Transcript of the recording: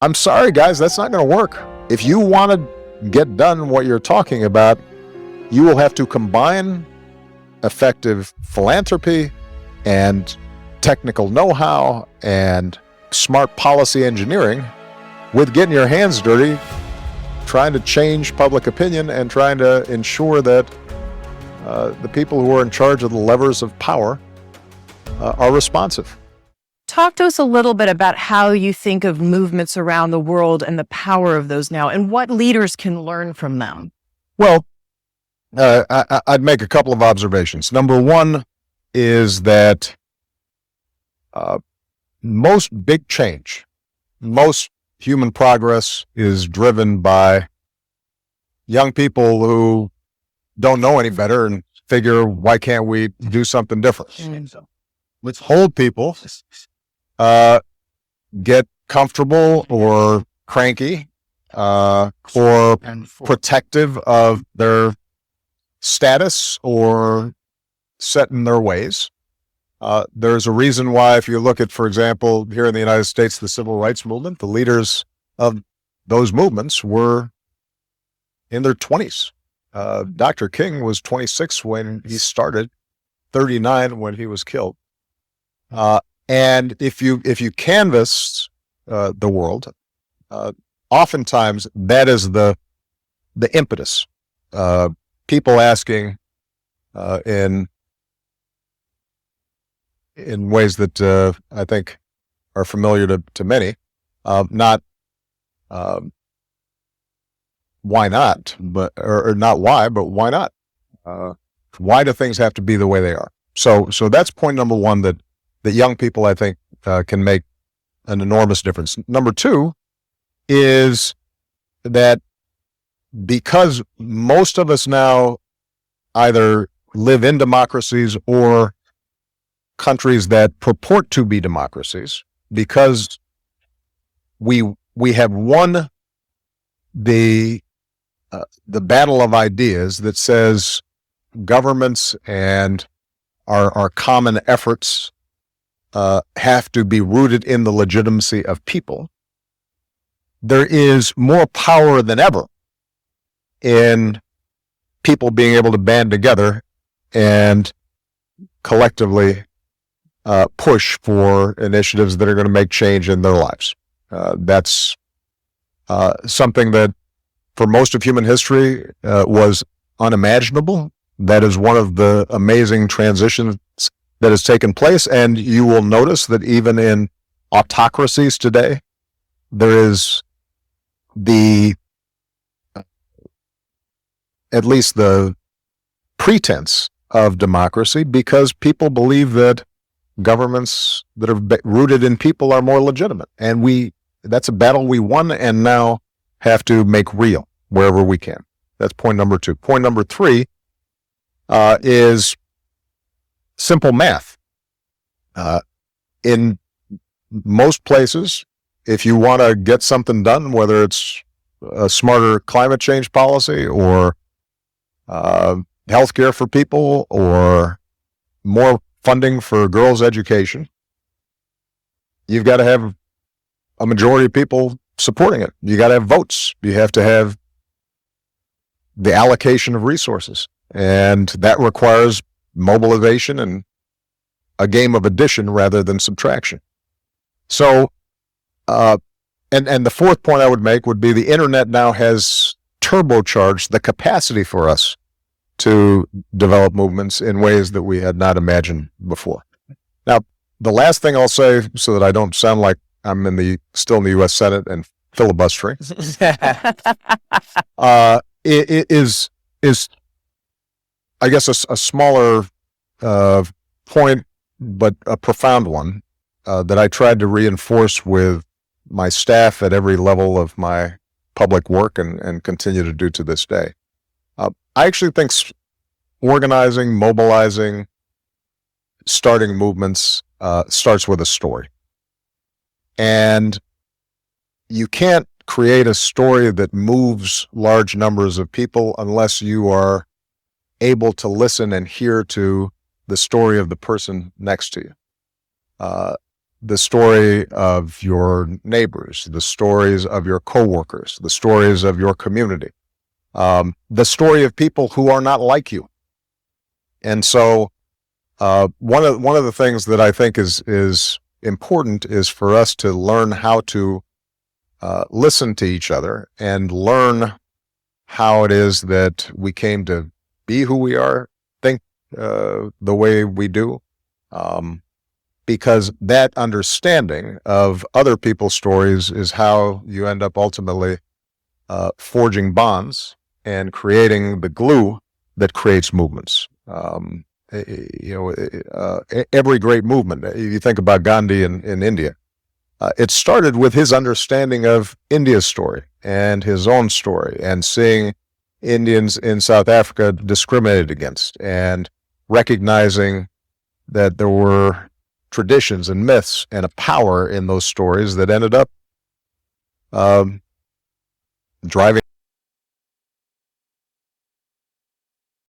I'm sorry, guys, that's not going to work. If you want to get done what you're talking about, you will have to combine effective philanthropy and technical know-how and smart policy engineering with getting your hands dirty, trying to change public opinion and trying to ensure that the people who are in charge of the levers of power are responsive. Talk to us a little bit about how you think of movements around the world and the power of those now and what leaders can learn from them. Well, I'd make a couple of observations. Number one is that most big change, most human progress is driven by young people who don't know any better and figure, why can't we do something different? Old people get comfortable or cranky or protective of their status or set in their ways. There's a reason why, if you look at, for example, here in the United States, the civil rights movement, the leaders of those movements were in their 20s. Dr. King was 26 when he started, 39 when he was killed. And if you canvass the world, oftentimes that is the impetus. People asking in ways that I think are familiar to many, not why not, but or not why, but why not? Why do things have to be the way they are? So that's point number one, that young people, I think, can make an enormous difference. Number two is that because most of us now either live in democracies or countries that purport to be democracies, because we have won the battle of ideas that says governments and our common efforts have to be rooted in the legitimacy of people. There is more power than ever in people being able to band together and collectively push for initiatives that are going to make change in their lives. That's something that for most of human history was unimaginable. That is one of the amazing transitions that has taken place. And you will notice that even in autocracies today, there is at least the pretense of democracy, because people believe that governments that are rooted in people are more legitimate. And that's a battle we won and now have to make real wherever we can. That's point number two. Point number three is simple math. In most places, if you want to get something done, whether it's a smarter climate change policy or healthcare for people or more funding for girls' education, you've got to have a majority of people supporting it. You got to have votes. You have to have the allocation of resources. And that requires mobilization and a game of addition rather than subtraction. So, and the fourth point I would make would be the internet now has turbocharged the capacity for us to develop movements in ways that we had not imagined before. Now, the last thing I'll say, so that I don't sound like I'm still in the U.S. Senate and filibustering, it is I guess a smaller point, but a profound one that I tried to reinforce with my staff at every level of my public work and continue to do to this day. I actually think organizing, mobilizing, starting movements starts with a story. And you can't create a story that moves large numbers of people unless you are able to listen and hear to the story of the person next to you. the story of your neighbors, the stories of your coworkers, the stories of your community, the story of people who are not like you. And so one of the things that I think is important is for us to learn how to listen to each other and learn how it is that we came to be who we are, think the way we do, because that understanding of other people's stories is how you end up ultimately forging bonds and creating the glue that creates movements. Every great movement, you think about Gandhi in India, it started with his understanding of India's story and his own story, and seeing Indians in South Africa discriminated against, and recognizing that there were traditions and myths and a power in those stories that ended up driving